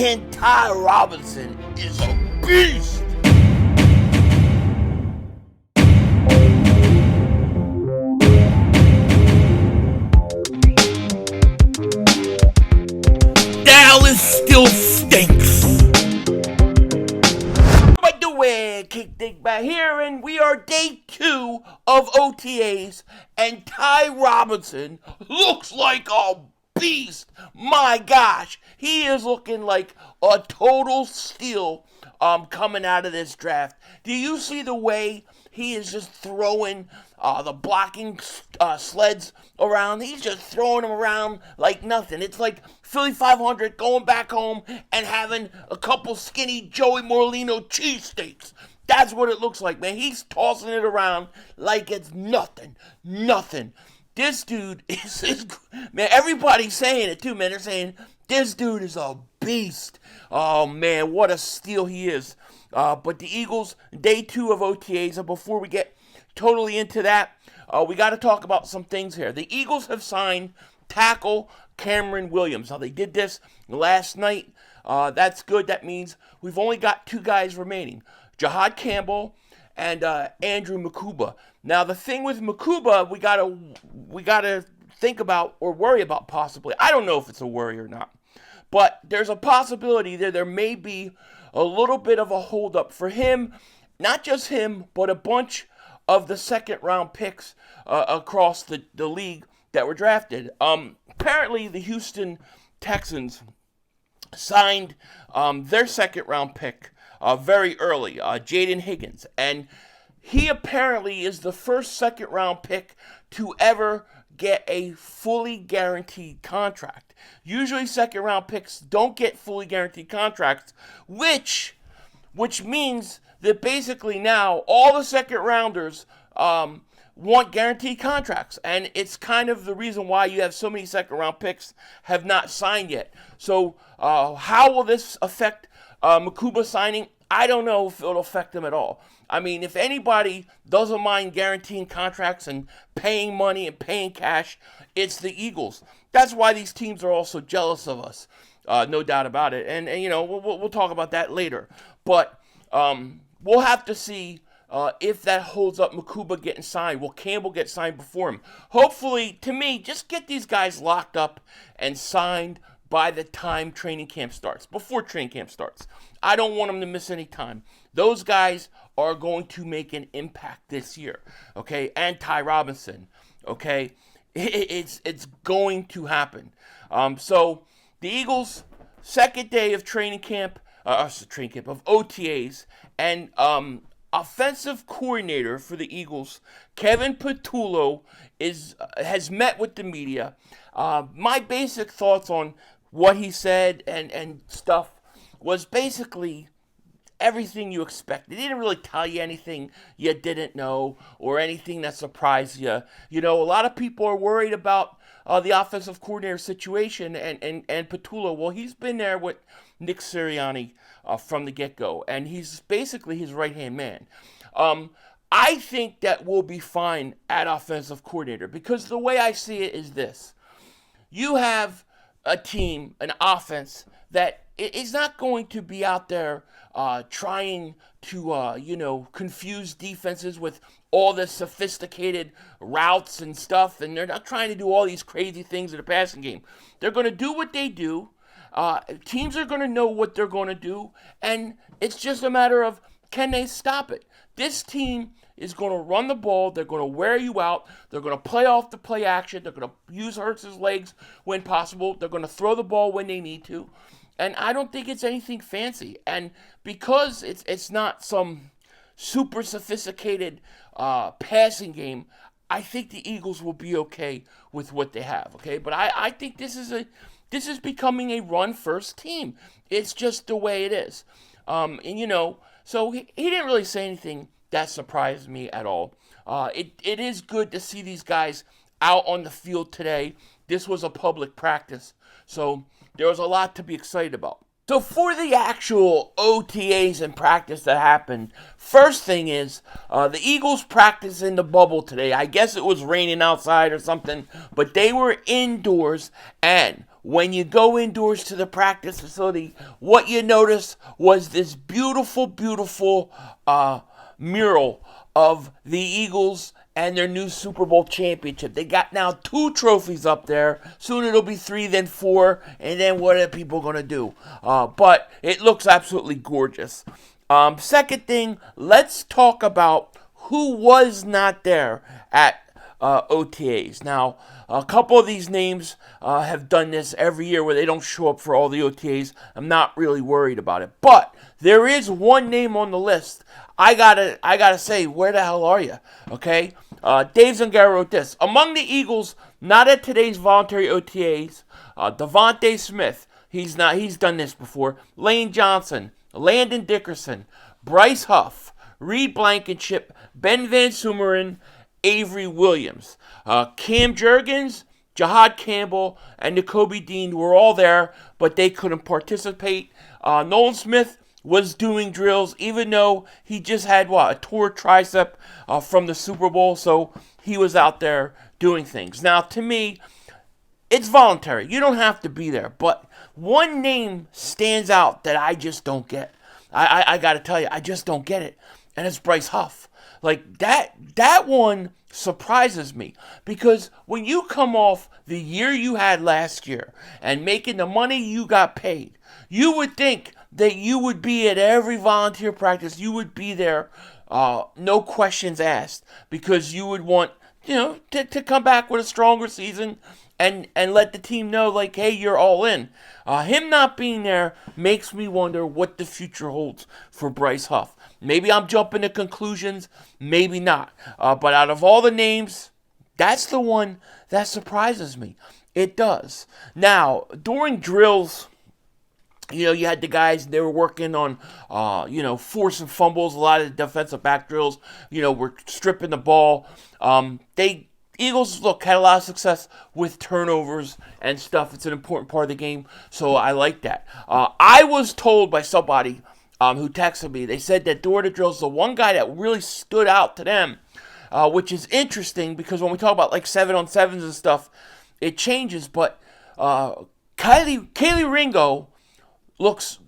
Man, Ty Robinson is a beast. Dallas still stinks. By the way, kick Dingbat here, and we are day 2 of OTAs, and Ty Robinson looks like a beast. My gosh, he is looking like a total steal coming out of this draft. Do you see the way he is just throwing the blocking sleds around? He's just throwing them around like nothing. It's like Philly 500 going back home and having a couple skinny Joey Morlino cheesesteaks. That's what it looks like, man. He's tossing it around like it's nothing. Nothing. This dude is man, everybody's saying it too, man. They're saying this dude is a beast. Oh, man, what a steal he is. But the Eagles, day 2 of OTAs, and before we get totally into that, we got to talk about some things here. The Eagles have signed tackle Cameron Williams. Now, they did this last night. That's good. That means we've only got 2 guys remaining, Jahad Campbell and Andrew Mukuba. Now, the thing with Mukuba, we gotta think about or worry about possibly. I don't know if it's a worry or not, but there's a possibility that there may be a little bit of a holdup for him. Not just him, but a bunch of the second-round picks across the league that were drafted. Apparently, the Houston Texans signed their second-round pick very early, Jaden Higgins, and he apparently is the first second-round pick to ever get a fully guaranteed contract. Usually second-round picks don't get fully guaranteed contracts, which means that basically now all the second-rounders want guaranteed contracts, and it's kind of the reason why you have so many second-round picks have not signed yet. So how will this affect Mukuba signing? I don't know if it'll affect him at all. I mean, if anybody doesn't mind guaranteeing contracts and paying money and paying cash, it's the Eagles. That's why these teams are also jealous of us, no doubt about it. And you know, we'll talk about that later. But we'll have to see if that holds up Mukuba getting signed. Will Campbell get signed before him? Hopefully, to me, just get these guys locked up and signed by the time training camp starts, before training camp starts. I don't want them to miss any time. Those guys are going to make an impact this year, okay? And Ty Robinson, okay? It's going to happen. So the Eagles, second day of training camp of OTAs, and offensive coordinator for the Eagles, Kevin Patullo, has met with the media. My basic thoughts on what he said and stuff was basically everything you expected. He didn't really tell you anything you didn't know or anything that surprised you. You know, a lot of people are worried about the offensive coordinator situation and Patullo. Well, he's been there with Nick Sirianni from the get-go, and he's basically his right-hand man. I think that we'll be fine at offensive coordinator because the way I see it is this. You have a team, an offense, that is not going to be out there trying to, confuse defenses with all the sophisticated routes and stuff, and they're not trying to do all these crazy things in the passing game. They're going to do what they do. Teams are going to know what they're going to do, and it's just a matter of can they stop it. This team is going to run the ball. They're going to wear you out. They're going to play off the play action. They're going to use Hurts's legs when possible. They're going to throw the ball when they need to. And I don't think it's anything fancy. And because it's not some super sophisticated passing game, I think the Eagles will be okay with what they have. Okay, but I think this is becoming a run-first team. It's just the way it is. So he didn't really say anything that surprised me at all. It is good to see these guys out on the field today. This was a public practice, so there was a lot to be excited about. So for the actual OTAs and practice that happened, first thing is the Eagles practiced in the bubble today. I guess it was raining outside or something, but they were indoors, and when you go indoors to the practice facility, what you notice was this beautiful, beautiful mural of the Eagles and their new Super Bowl championship. They got now 2 trophies up there. Soon it'll be 3, then 4, and then what are people going to do? But it looks absolutely gorgeous. Second thing, let's talk about who was not there at OTAs. Now, a couple of these names have done this every year where they don't show up for all the OTAs. I'm not really worried about it. But there is one name on the list. I gotta say, where the hell are you? Okay? Dave Zangara wrote this. Among the Eagles, not at today's voluntary OTAs, Devontae Smith, he's done this before, Lane Johnson, Landon Dickerson, Bryce Huff, Reed Blankenship, Ben Van Sumeren, Avery Williams. Cam Jurgens, Jahad Campbell, and Cooper DeJean were all there, but they couldn't participate. Nolan Smith was doing drills, even though he just had, a torn tricep from the Super Bowl, so he was out there doing things. Now, to me, it's voluntary. You don't have to be there, but one name stands out that I just don't get. I got to tell you, I just don't get it, and it's Bryce Huff. Like, that one surprises me, because when you come off the year you had last year and making the money you got paid, you would think that you would be at every volunteer practice. You would be there, no questions asked, because you would want, to come back with a stronger season and let the team know, like, hey, you're all in. Him not being there makes me wonder what the future holds for Bryce Huff. Maybe I'm jumping to conclusions, maybe not. But out of all the names, that's the one that surprises me. It does. Now, during drills, you had the guys, they were working on, forcing fumbles. A lot of the defensive back drills, were stripping the ball. Eagles, had a lot of success with turnovers and stuff. It's an important part of the game, so I like that. I was told by somebody who texted me, they said that during the drills, the one guy that really stood out to them, which is interesting because when we talk about like 7-on-7s and stuff, it changes, but Kaylee Ringo looks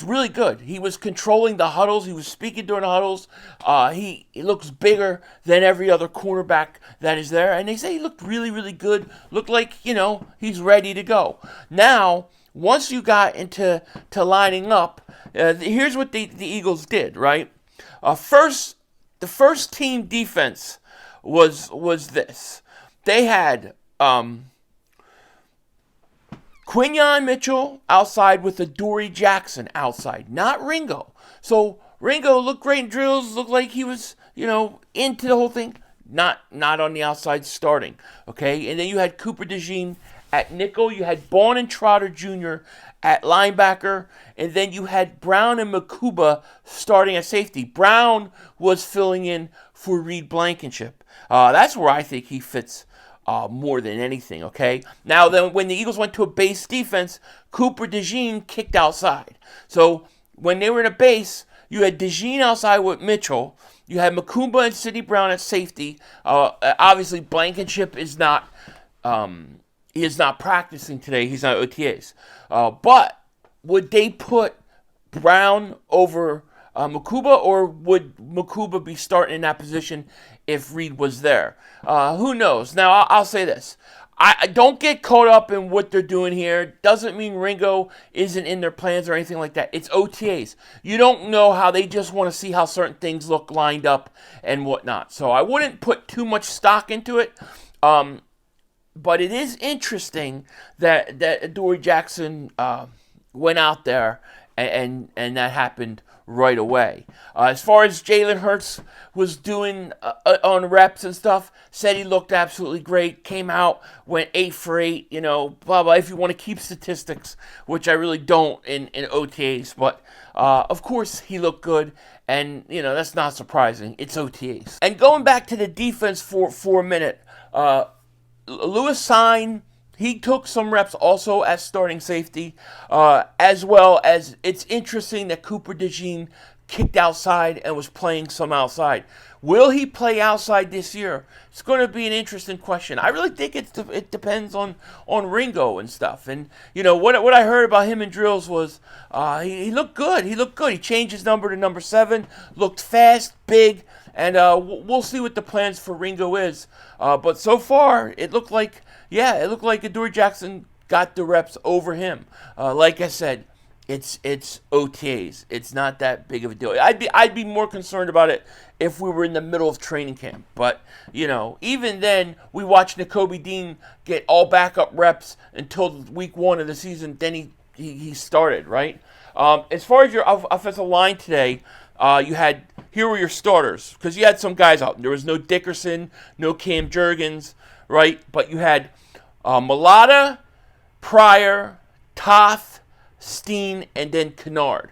really good. He was controlling the huddles. He was speaking during the huddles. He looks bigger than every other cornerback that is there. And they say he looked really, really good. Looked like, he's ready to go. Now, once you got into lining up, here's what the Eagles did, right? The first team defense was this. They had Quinyon Mitchell outside with Adoree Jackson outside, not Ringo. So Ringo looked great in drills, looked like he was, into the whole thing. Not on the outside starting, okay? And then you had Cooper DeJean at nickel. You had Baun and Trotter Jr. at linebacker. And then you had Brown and Makuba starting at safety. Brown was filling in for Reed Blankenship. That's where I think he fits more than anything, okay? Now, then, when the Eagles went to a base defense, Cooper DeJean kicked outside. So, when they were in a base, you had DeJean outside with Mitchell. You had Makumba and Sidney Brown at safety. Obviously, Blankenship is not practicing today. He's not OTAs. But would they put Brown over Makuba, or would Makuba be starting in that position if Reed was there? Who knows? Now, I'll say this. I don't get caught up in what they're doing here. Doesn't mean Ringo isn't in their plans or anything like that. It's OTAs. You don't know how they just want to see how certain things look lined up and whatnot. So I wouldn't put too much stock into it. But it is interesting that Adoree Jackson went out there and that happened right away. As far as Jalen Hurts was doing on reps and stuff, said he looked absolutely great, came out, went 8 for 8, blah, blah, if you want to keep statistics, which I really don't in OTAs, but of course he looked good, and, that's not surprising. It's OTAs. And going back to the defense for a minute, Lewis Sine, he took some reps also as starting safety, as well as it's interesting that Cooper DeJean kicked outside and was playing some outside. Will he play outside this year? It's going to be an interesting question. I really think it depends on Ringo and stuff. And what I heard about him in drills was he looked good. He looked good. He changed his number to number 7. Looked fast, big, and we'll see what the plans for Ringo is. But so far, it looked like Adoree Jackson got the reps over him. Like I said, it's OTAs. It's not that big of a deal. I'd be more concerned about it if we were in the middle of training camp. But even then, we watched Cooper DeJean get all backup reps until week 1 of the season. Then he started, right. As far as your offensive line today, here were your starters, because you had some guys out. There was no Dickerson, no Cam Jurgens, right? But you had Mulata, Pryor, Toth, Steen, and then Kennard.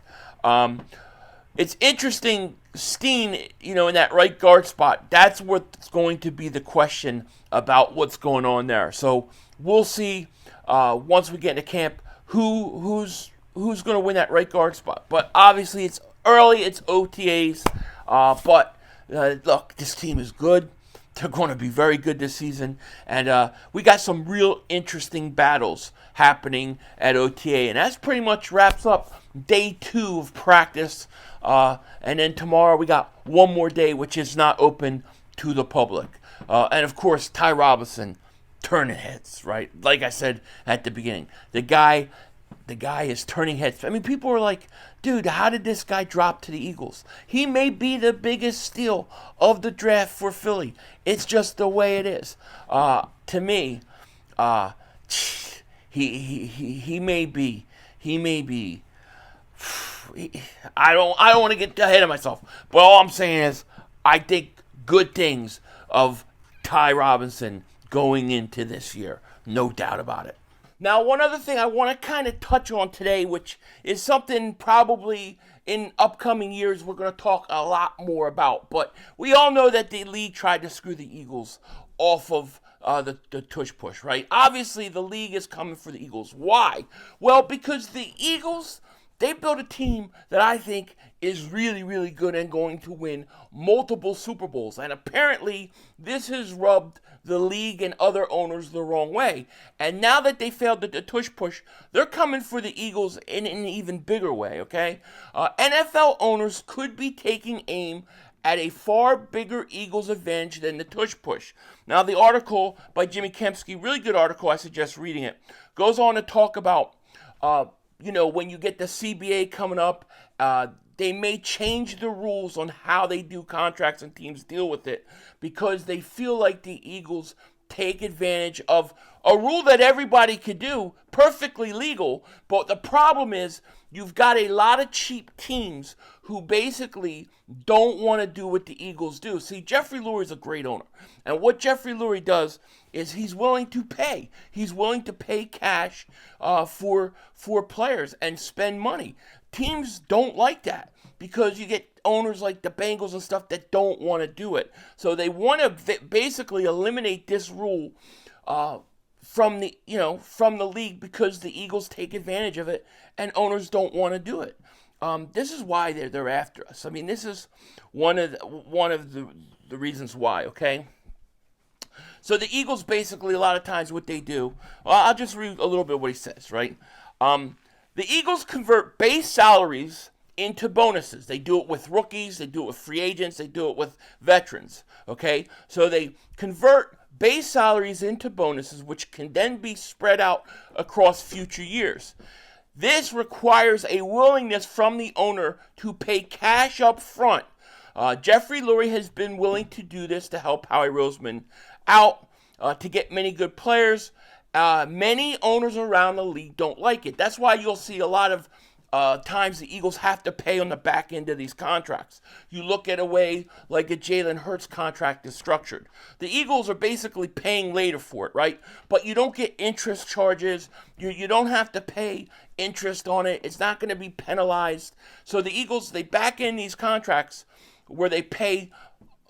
It's interesting, Steen, in that right guard spot, that's what's going to be the question about what's going on there. So we'll see once we get into camp who's going to win that right guard spot. But obviously it's early, it's OTAs. But look, this team is good. They're going to be very good this season. And we got some real interesting battles happening at OTA. And that's pretty much wraps up day 2 of practice. And then tomorrow we got one more day, which is not open to the public. And, of course, Ty Robinson turning heads, right? Like I said at the beginning, the guy is turning heads. I mean, people are like, dude, how did this guy drop to the Eagles? He may be the biggest steal of the draft for Philly. It's just the way it is. To me, he may be. I don't want to get ahead of myself. But all I'm saying is, I think good things of Ty Robinson going into this year. No doubt about it. Now, one other thing I want to kind of touch on today, which is something probably in upcoming years we're going to talk a lot more about. But we all know that the league tried to screw the Eagles off of the tush push, right? Obviously, the league is coming for the Eagles. Why? Well, because the Eagles, they built a team that I think is really, really good and going to win multiple Super Bowls. And apparently, this has rubbed the league and other owners the wrong way. And now that they failed at the tush push, they're coming for the Eagles in an even bigger way, okay? NFL owners could be taking aim at a far bigger Eagles advantage than the tush push. Now, the article by Jimmy Kempski, really good article, I suggest reading it, goes on to talk about, when you get the CBA coming up, they may change the rules on how they do contracts and teams deal with it because they feel like the Eagles take advantage of a rule that everybody could do, perfectly legal, but the problem is you've got a lot of cheap teams who basically don't want to do what the Eagles do. See, Jeffrey Lurie is a great owner, and what Jeffrey Lurie does is he's willing to pay. He's willing to pay cash for players and spend money. Teams don't like that because you get owners like the Bengals and stuff that don't want to do it. So they want to basically eliminate this rule from the league because the Eagles take advantage of it and owners don't want to do it. This is why they're after us. I mean, this is one of the reasons why. Okay. So the Eagles basically, a lot of times what they do, I'll just read a little bit of what he says, right? The Eagles convert base salaries into bonuses. They do it with rookies, they do it with free agents, they do it with veterans, okay? So they convert base salaries into bonuses, which can then be spread out across future years. This requires a willingness from the owner to pay cash up front. Jeffrey Lurie has been willing to do this to help Howie Roseman out, to get many good players. Many owners around the league don't like it. That's why you'll see a lot of times the Eagles have to pay on the back end of these contracts. You look at a way like a Jalen Hurts contract is structured. The Eagles are basically paying later for it, right? But you don't get interest charges. You don't have to pay interest on it. It's not going to be penalized. So the Eagles, they back in these contracts where they pay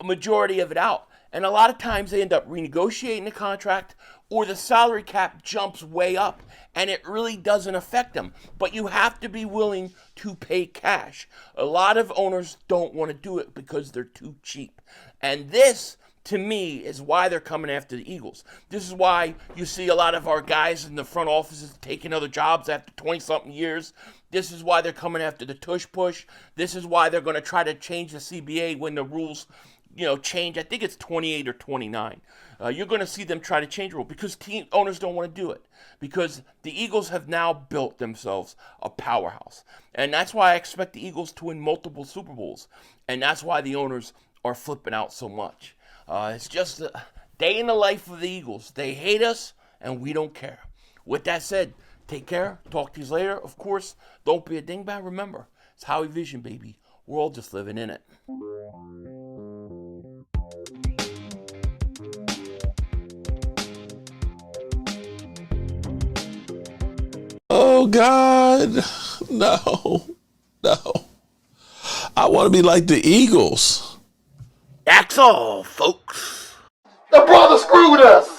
a majority of it out. And a lot of times they end up renegotiating the contract, or the salary cap jumps way up and it really doesn't affect them. But you have to be willing to pay cash. A lot of owners don't want to do it because they're too cheap. And this, to me, is why they're coming after the Eagles. This is why you see a lot of our guys in the front offices taking other jobs after 20-something years. This is why they're coming after the tush push. This is why they're going to try to change the CBA when the rules change. I think it's 28 or 29. You're going to see them try to change the rule because team owners don't want to do it, because the Eagles have now built themselves a powerhouse. And that's why I expect the Eagles to win multiple Super Bowls. And that's why the owners are flipping out so much. It's just a day in the life of the Eagles. They hate us, and we don't care. With that said, take care. Talk to you later. Of course, don't be a dingbat. Remember, it's Howie Vision, baby. We're all just living in it. Oh, God. No. I want to be like the Eagles. That's all, folks. The brother screwed us.